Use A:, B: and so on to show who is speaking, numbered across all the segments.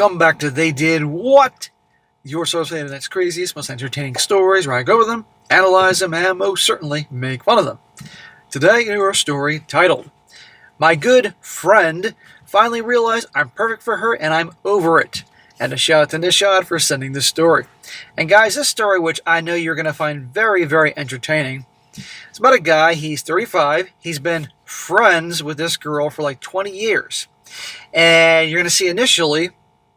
A: Welcome back to They Did What? Your source for the internet's craziest, most entertaining stories where I go over them, analyze them, and most certainly make fun of them. Today, your story titled, My Good Friend Finally Realized I'm Perfect for Her and I'm Over It. And a shout out to Nishad for sending this story. And guys, this story, which I know you're going to find very, very entertaining, it's about a guy, he's 35, he's been friends with this girl for like 20 years. And you're going to see initially,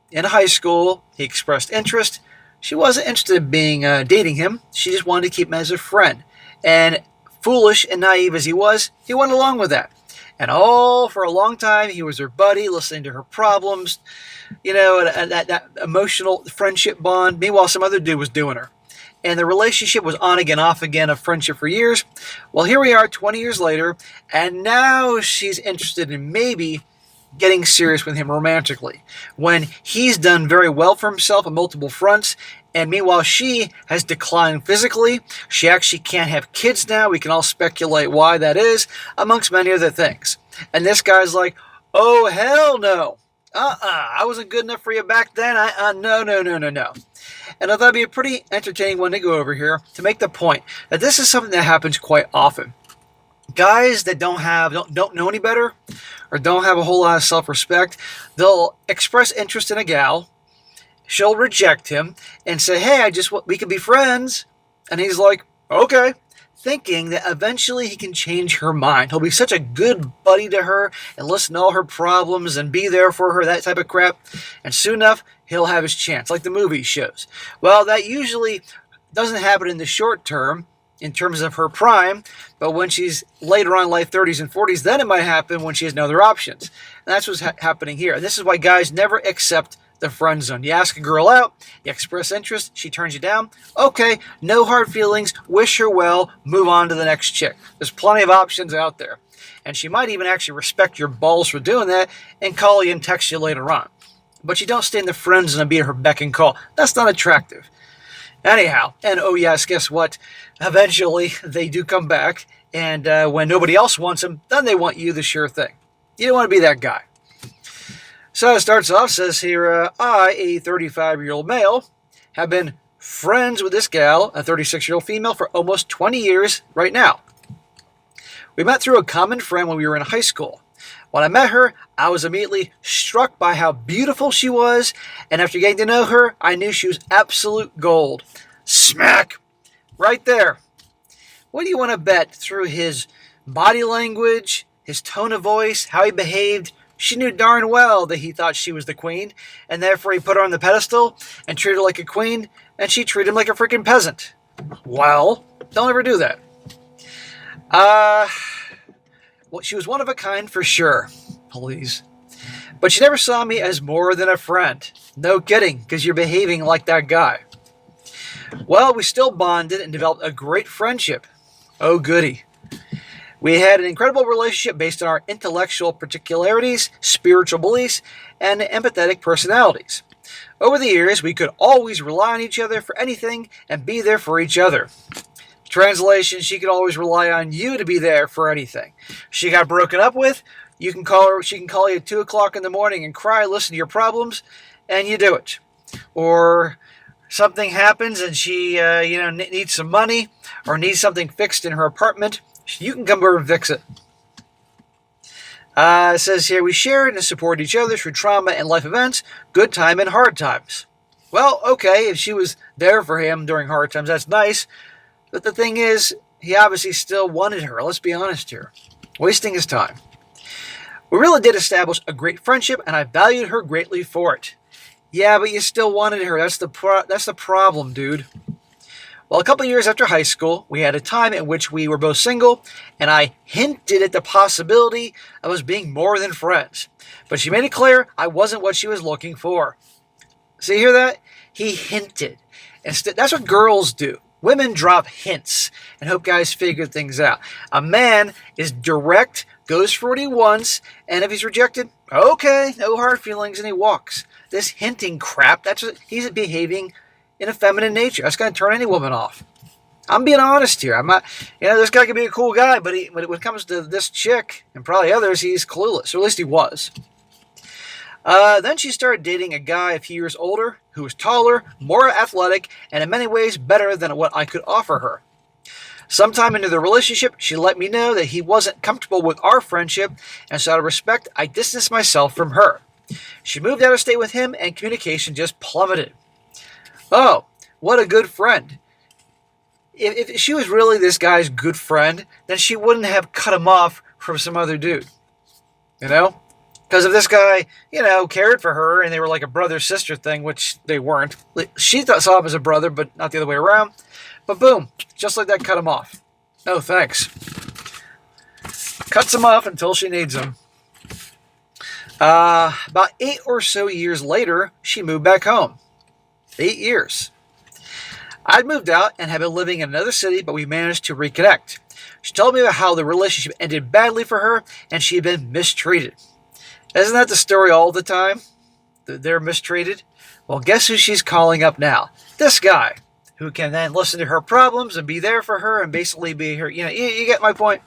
A: in high school, he expressed interest. She wasn't interested in dating him. She just wanted to keep him as a friend. And foolish and naive as he went along with that. And all for a long time, he was her buddy, listening to her problems, that emotional friendship bond. Meanwhile, some other dude was doing her. And the relationship was on again, off again, of friendship for years. Well, here we are 20 years later, and now she's interested in maybe getting serious with him romantically, when he's done very well for himself on multiple fronts, and meanwhile she has declined physically. She actually can't have kids now. We can all speculate why that is, amongst many other things. And this guy's like, oh, hell no. I wasn't good enough for you back then. No. And I thought it'd be a pretty entertaining one to go over here to make the point that this is something that happens quite often. Guys that don't know any better or don't have a whole lot of self-respect, they'll express interest in a gal. She'll reject him and say, hey, we could be friends. And he's like, okay, thinking that eventually he can change her mind. He'll be such a good buddy to her and listen to all her problems and be there for her, that type of crap. And soon enough, he'll have his chance, like the movie shows. Well, that usually doesn't happen in the short term, in terms of her prime, but when she's later on life 30s and 40s, then it might happen when she has no other options. And that's what's happening here. And this is why guys never accept the friend zone. You ask a girl out, you express interest, she turns you down. Okay, no hard feelings, wish her well, move on to the next chick. There's plenty of options out there. And she might even actually respect your balls for doing that and call you and text you later on. But you don't stay in the friend zone and be at her beck and call. That's not attractive. Anyhow, and oh yes, guess what? Eventually, they do come back, and when nobody else wants them, then they want you, the sure thing. You don't want to be that guy. So it starts off, says here, I, a 35-year-old male, have been friends with this gal, a 36-year-old female, for almost 20 years right now. We met through a common friend when we were in high school. When I met her, I was immediately struck by how beautiful she was, and after getting to know her, I knew she was absolute gold. Smack! Right there. What do you want to bet? Through his body language, his tone of voice, how he behaved, she knew darn well that he thought she was the queen, and therefore he put her on the pedestal and treated her like a queen, and she treated him like a freaking peasant. Well, don't ever do that. Well, she was one of a kind for sure. Please. But she never saw me as more than a friend. No kidding, because you're behaving like that guy. Well, we still bonded and developed a great friendship. Oh, goody. We had an incredible relationship based on our intellectual particularities, spiritual beliefs, and empathetic personalities. Over the years, we could always rely on each other for anything and be there for each other. Translation, she could always rely on you to be there for anything. She got broken up with, she can call you at 2 o'clock in the morning and cry, listen to your problems, and you do it. Or something happens and she needs some money or needs something fixed in her apartment, you can come over and fix it. It says here, we shared and supported each other through trauma and life events, good time and hard times. Well, okay, if she was there for him during hard times, that's nice. But the thing is, he obviously still wanted her. Let's be honest here. Wasting his time. We really did establish a great friendship, and I valued her greatly for it. Yeah, but you still wanted her. That's the problem, dude. Well, a couple of years after high school, we had a time in which we were both single, and I hinted at the possibility of us being more than friends. But she made it clear I wasn't what she was looking for. See, you hear that? He hinted. That's what girls do. Women drop hints and hope guys figure things out. A man is direct, goes for what he wants, and if he's rejected, okay, no hard feelings, and he walks. This hinting crap, he's behaving in a feminine nature. That's going to turn any woman off. I'm being honest here. I'm not, this guy could be a cool guy, but when it comes to this chick and probably others, he's clueless, or at least he was. Then she started dating a guy a few years older who was taller, more athletic, and in many ways better than what I could offer her. Sometime into the relationship, she let me know that he wasn't comfortable with our friendship, and so out of respect, I distanced myself from her. She moved out of state with him, and communication just plummeted. Oh, what a good friend. If she was really this guy's good friend, then she wouldn't have cut him off from some other dude. You know? Because if this guy, cared for her and they were like a brother-sister thing, which they weren't. She saw him as a brother, but not the other way around. But boom, just like that, cut him off. No, thanks. Cuts him off until she needs him. About 8 or so years later, she moved back home. 8 years. I'd moved out and had been living in another city, but we managed to reconnect. She told me about how the relationship ended badly for her and she had been mistreated. Isn't that the story all the time? They're mistreated? Well, guess who she's calling up now? This guy, who can then listen to her problems and be there for her and basically be her, you get my point?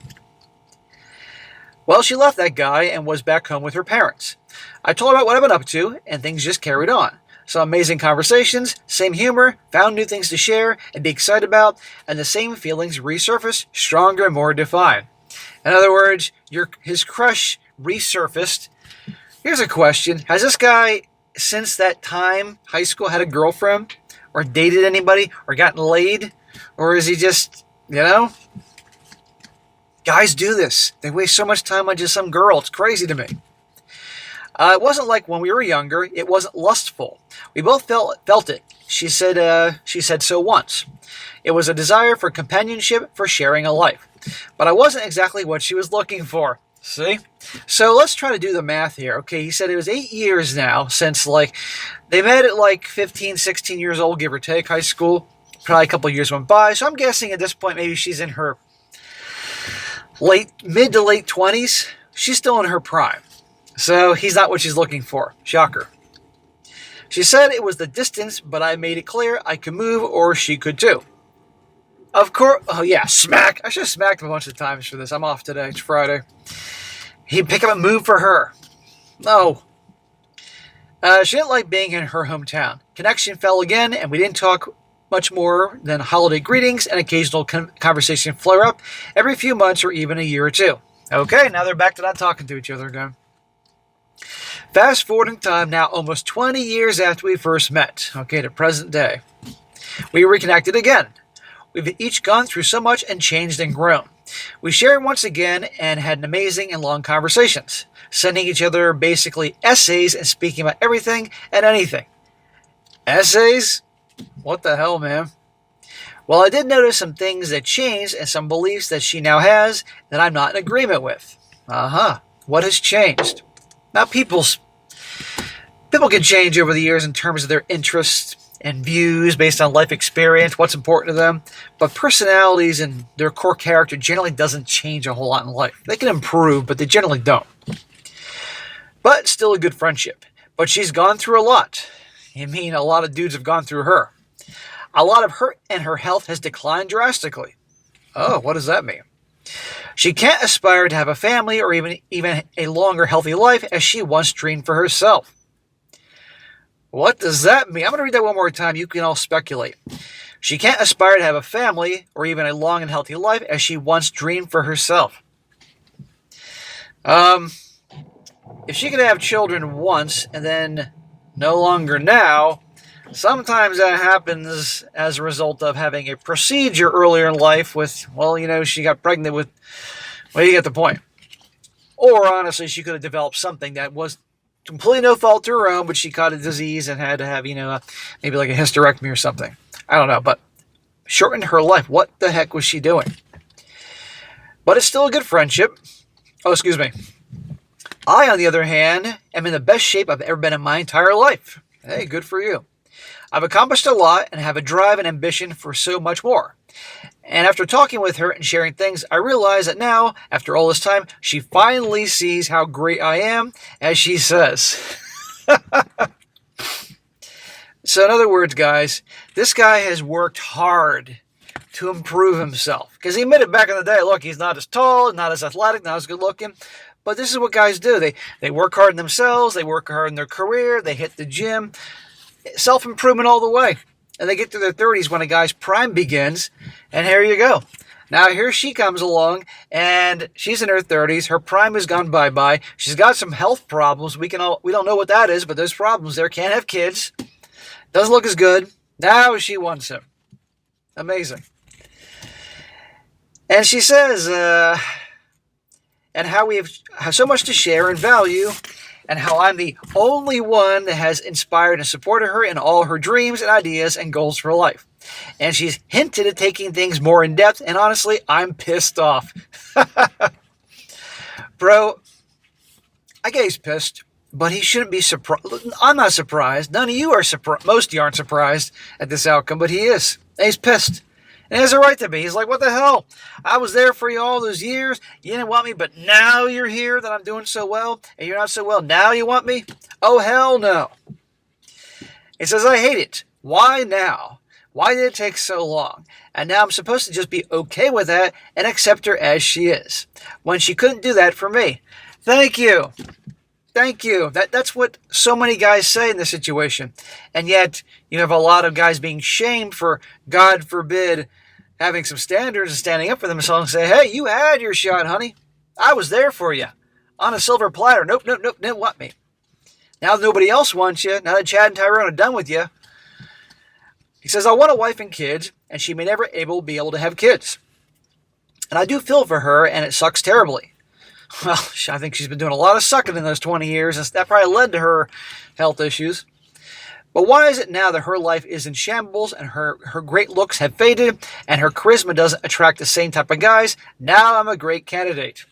A: Well, she left that guy and was back home with her parents. I told her about what I've been up to, and things just carried on. Some amazing conversations, same humor, found new things to share and be excited about, and the same feelings resurfaced, stronger and more defined. In other words, his crush resurfaced. Here's a question. Has this guy, since that time, high school, had a girlfriend? Or dated anybody? Or gotten laid? Or is he just, Guys do this. They waste so much time on just some girl. It's crazy to me. It wasn't like when we were younger. It wasn't lustful. We both felt it. She said so once. It was a desire for companionship, for sharing a life. But I wasn't exactly what she was looking for. See? So let's try to do the math here. Okay, he said it was 8 years now since, they met at 15, 16 years old, give or take, high school. Probably a couple of years went by. So I'm guessing at this point maybe she's in her mid to late 20s. She's still in her prime. So he's not what she's looking for. Shocker. She said it was the distance, but I made it clear I could move or she could too. Of course. Oh yeah, smack. I should have smacked him a bunch of times for this. I'm off today. It's Friday. He'd pick up and move for her. No. She didn't like being in her hometown. Connection fell again, and we didn't talk much more than holiday greetings and occasional conversation flare up every few months or even a year or two. Okay, now they're back to not talking to each other again. Fast forward in time now, almost 20 years after we first met. Okay, to present day. We reconnected again. We've each gone through so much and changed and grown. We shared once again and had amazing and long conversations, sending each other basically essays and speaking about everything and anything. Essays? What the hell, man? Well, I did notice some things that changed and some beliefs that she now has that I'm not in agreement with. What has changed? Now, people can change over the years in terms of their interests and views based on life experience, what's important to them. But personalities and their core character generally doesn't change a whole lot in life. They can improve, but they generally don't. But still a good friendship. But she's gone through a lot. I mean, a lot of dudes have gone through her. A lot of her and her health has declined drastically. Oh, what does that mean? She can't aspire to have a family or even a longer healthy life as she once dreamed for herself. What does that mean? I'm going to read that one more time. You can all speculate. She can't aspire to have a family or even a long and healthy life as she once dreamed for herself. If she could have children once and then no longer now, sometimes that happens as a result of having a procedure earlier in life with, she got pregnant with, you get the point. Or honestly, she could have developed something that was completely no fault to her own, but she caught a disease and had to have, maybe like a hysterectomy or something. I don't know, but shortened her life. What the heck was she doing? But it's still a good friendship. Oh, excuse me. I, on the other hand, am in the best shape I've ever been in my entire life. Hey, good for you. I've accomplished a lot and have a drive and ambition for so much more. And after talking with her and sharing things, I realize that now, after all this time, she finally sees how great I am, as she says. So in other words, guys, this guy has worked hard to improve himself. Because he admitted back in the day, look, he's not as tall, not as athletic, not as good looking. But this is what guys do. They work hard on themselves. They work hard in their career. They hit the gym. Self-improvement all the way. And they get to their 30s when a guy's prime begins. And here you go. Now here she comes along, and she's in her 30s. Her prime has gone bye-bye. She's got some health problems. We don't know what that is, but there's problems there. Can't have kids. Doesn't look as good. Now she wants him. Amazing. And she says, and how we have so much to share and value, and how I'm the only one that has inspired and supported her in all her dreams and ideas and goals for life. And she's hinted at taking things more in depth, and honestly, I'm pissed off. Bro, I guess he's pissed, but he shouldn't be surprised. I'm not surprised. None of you are surprised. Most of you aren't surprised at this outcome, but he is. And he's pissed. And he has a right to be. He's like, what the hell? I was there for you all those years. You didn't want me, but now you're here that I'm doing so well, and you're not so well. Now you want me? Oh, hell no. He says, I hate it. Why now? Why did it take so long? And now I'm supposed to just be okay with that and accept her as she is, when she couldn't do that for me. Thank you. Thank you. That's what so many guys say in this situation. And yet, you have a lot of guys being shamed for, God forbid, having some standards and standing up for themselves and say, hey, you had your shot, honey. I was there for you. On a silver platter. Nope, didn't want me. Now nobody else wants you. Now that Chad and Tyrone are done with you. He says, I want a wife and kids, and she may never be able to have kids. And I do feel for her, and it sucks terribly. Well, I think she's been doing a lot of sucking in those 20 years, and that probably led to her health issues. But why is it now that her life is in shambles, and her great looks have faded, and her charisma doesn't attract the same type of guys? Now I'm a great candidate.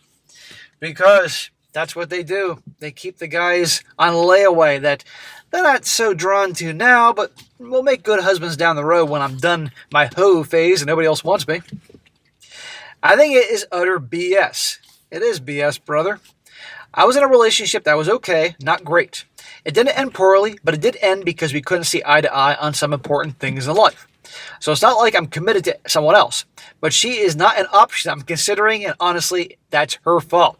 A: Because that's what they do. They keep the guys on layaway that they're not so drawn to now, but will make good husbands down the road when I'm done my hoe phase and nobody else wants me. I think it is utter BS. It is BS, brother. I was in a relationship that was okay, not great. It didn't end poorly, but it did end because we couldn't see eye to eye on some important things in life. So it's not like I'm committed to someone else, but she is not an option I'm considering, and honestly, that's her fault.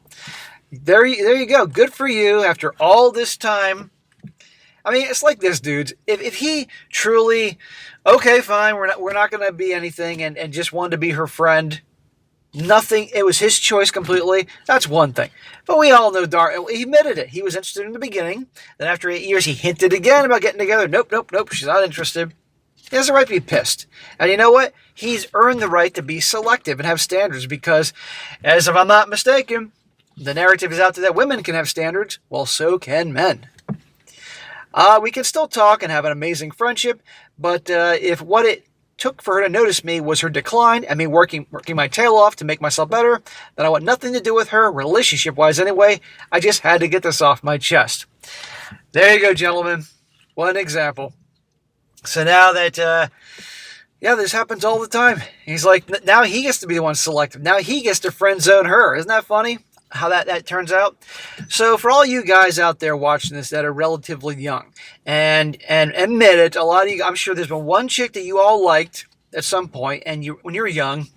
A: There you go. Good for you after all this time. I mean, it's like this, dudes. If he truly, okay, fine, we're not going to be anything, and just wanted to be her friend, nothing, it was his choice completely, that's one thing. But we all know he admitted it. He was interested in the beginning. Then after 8 years, he hinted again about getting together. Nope, she's not interested. He has the right to be pissed. And you know what? He's earned the right to be selective and have standards because, as if I'm not mistaken, the narrative is out there that women can have standards. Well, so can men. We can still talk and have an amazing friendship, but if what it took for her to notice me was her decline and me working my tail off to make myself better, then I want nothing to do with her, relationship-wise anyway. I just had to get this off my chest. There you go, gentlemen. One example. So now that, this happens all the time. He's like, now he gets to be the one selective. Now he gets to friend zone her. Isn't that funny? How that turns out. So for all you guys out there watching this that are relatively young, and admit it, a lot of you, I'm sure there's been one chick that you all liked at some point, and when you were young,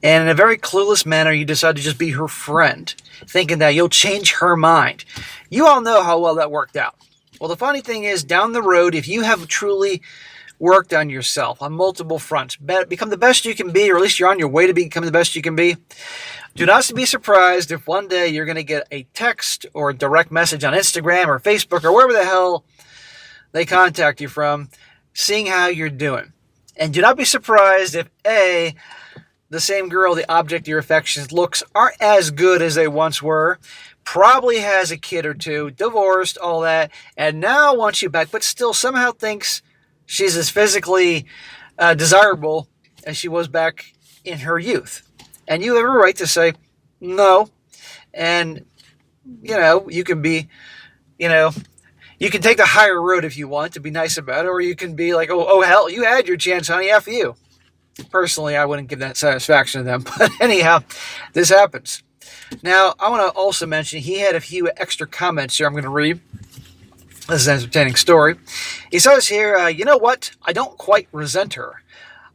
A: and in a very clueless manner, you decide to just be her friend, thinking that you'll change her mind. You all know how well that worked out. Well, the funny thing is, down the road, if you have truly worked on yourself on multiple fronts, become the best you can be, or at least you're on your way to become the best you can be, do not be surprised if one day you're going to get a text or a direct message on Instagram or Facebook or wherever the hell they contact you from, seeing how you're doing. And do not be surprised if the same girl, the object of your affections, looks aren't as good as they once were, probably has a kid or two, divorced, all that, and now wants you back, but still somehow thinks she's as physically desirable as she was back in her youth. And you have a right to say no. And, you can be, you can take the higher road if you want to be nice about it, or you can be like, oh hell, you had your chance, honey, F you. Personally, I wouldn't give that satisfaction to them. But anyhow, this happens. Now, I want to also mention he had a few extra comments here I'm going to read. This is an entertaining story. He says here, you know what? I don't quite resent her.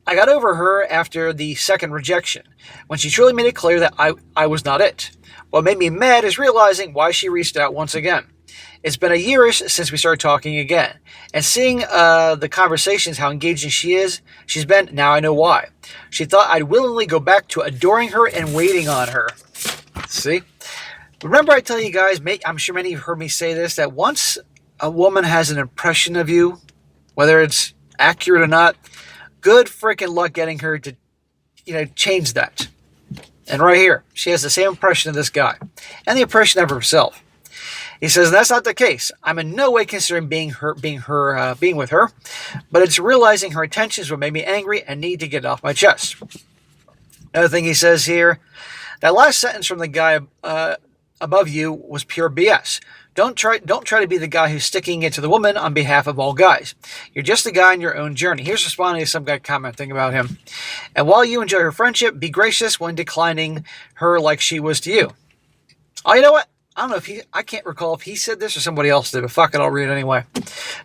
A: I got over her after the second rejection, when she truly made it clear that I was not it. What made me mad is realizing why she reached out once again. It's been a yearish since we started talking again, and seeing the conversations, how engaging she's been, now I know why. She thought I'd willingly go back to adoring her and waiting on her. See? Remember I tell you guys, I'm sure many of you have heard me say this, that once a woman has an impression of you, whether it's accurate or not, good freaking luck getting her to, change that. And right here, she has the same impression of this guy, and the impression of herself. He says, that's not the case. I'm in no way considering being with her, but it's realizing her intentions what made me angry and need to get it off my chest. Another thing he says here, that last sentence from the guy above you was pure BS. Don't try to be the guy who's sticking it to the woman on behalf of all guys. You're just a guy on your own journey. Here's responding to some guy commenting about him. And while you enjoy her friendship, be gracious when declining her like she was to you. Oh, you know what? I don't know I can't recall if he said this or somebody else did, but fuck it, I'll read it anyway.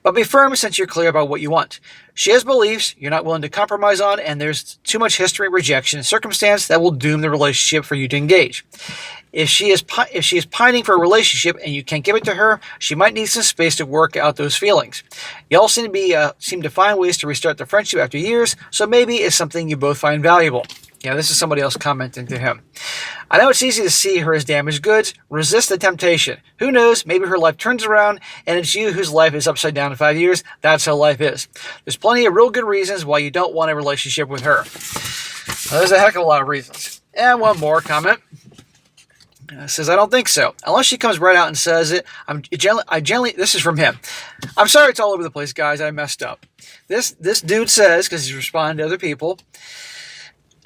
A: But be firm since you're clear about what you want. She has beliefs you're not willing to compromise on, and there's too much history, rejection, and circumstance that will doom the relationship for you to engage. If she is pining for a relationship and you can't give it to her, she might need some space to work out those feelings. You all seem to find ways to restart the friendship after years, so maybe it's something you both find valuable. Yeah, this is somebody else commenting to him. I know it's easy to see her as damaged goods. Resist the temptation. Who knows? Maybe her life turns around and it's you whose life is upside down in 5 years. That's how life is. There's plenty of real good reasons why you don't want a relationship with her. Well, there's a heck of a lot of reasons. And one more comment. Says, I don't think so. Unless she comes right out and says it, this is from him. I'm sorry it's all over the place, guys. I messed up. This dude says, because he's responding to other people,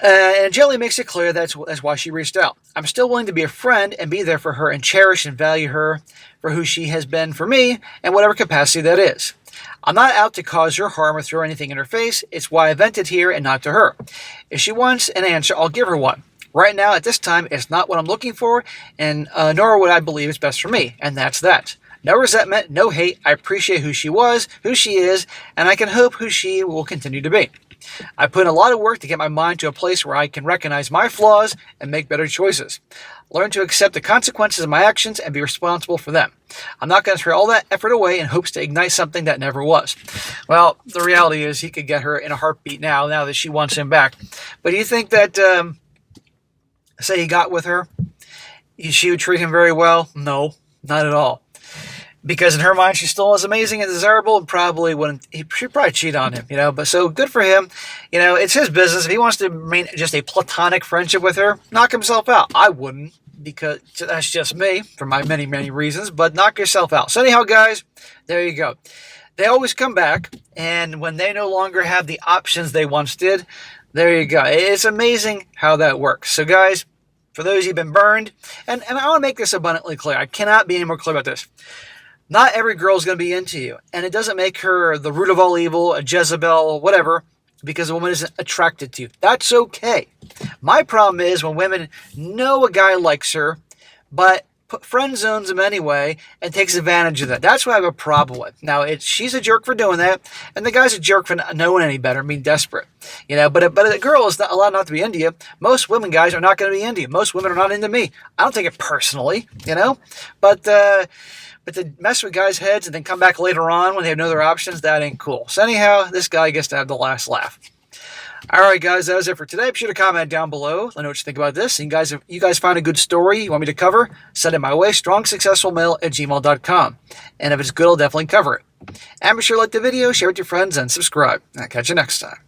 A: and gently makes it clear that's why she reached out. I'm still willing to be a friend and be there for her and cherish and value her for who she has been for me in whatever capacity that is. I'm not out to cause her harm or throw anything in her face. It's why I vented here and not to her. If she wants an answer, I'll give her one. Right now, at this time, it's not what I'm looking for, and nor what I believe is best for me, and that's that. No resentment, no hate. I appreciate who she was, who she is, and I can hope who she will continue to be. I put in a lot of work to get my mind to a place where I can recognize my flaws and make better choices. Learn to accept the consequences of my actions and be responsible for them. I'm not going to throw all that effort away in hopes to ignite something that never was. Well, the reality is he could get her in a heartbeat now that she wants him back. But do you think that, say he got with her, she would treat him very well? No, not at all. Because in her mind, she's still as amazing and desirable, and she'd probably cheat on him, But so good for him. It's his business. If he wants to remain just a platonic friendship with her, knock himself out. I wouldn't, because that's just me, for my many, many reasons, but knock yourself out. So anyhow, guys, there you go. They always come back, and when they no longer have the options they once did, there you go. It's amazing how that works. So guys, for those who've been burned, and I want to make this abundantly clear. I cannot be any more clear about this. Not every girl is going to be into you, and it doesn't make her the root of all evil, a Jezebel, whatever, because a woman isn't attracted to you. That's okay. My problem is when women know a guy likes her, but friend zones him anyway and takes advantage of that. That's what I have a problem with. Now, she's a jerk for doing that, and the guy's a jerk for not knowing any better, being desperate. But a girl is not allowed not to be into you. Most women, guys, are not going to be into you. Most women are not into me. I don't take it personally, But to mess with guys' heads and then come back later on when they have no other options, that ain't cool. So anyhow, this guy gets to have the last laugh. All right, guys, that was it for today. Be sure to comment down below. Let me know what you think about this. And guys, if you guys find a good story you want me to cover, send it my way, strongsuccessfulmale@gmail.com. And if it's good, I'll definitely cover it. And be sure to like the video, share it with your friends, and subscribe. I'll catch you next time.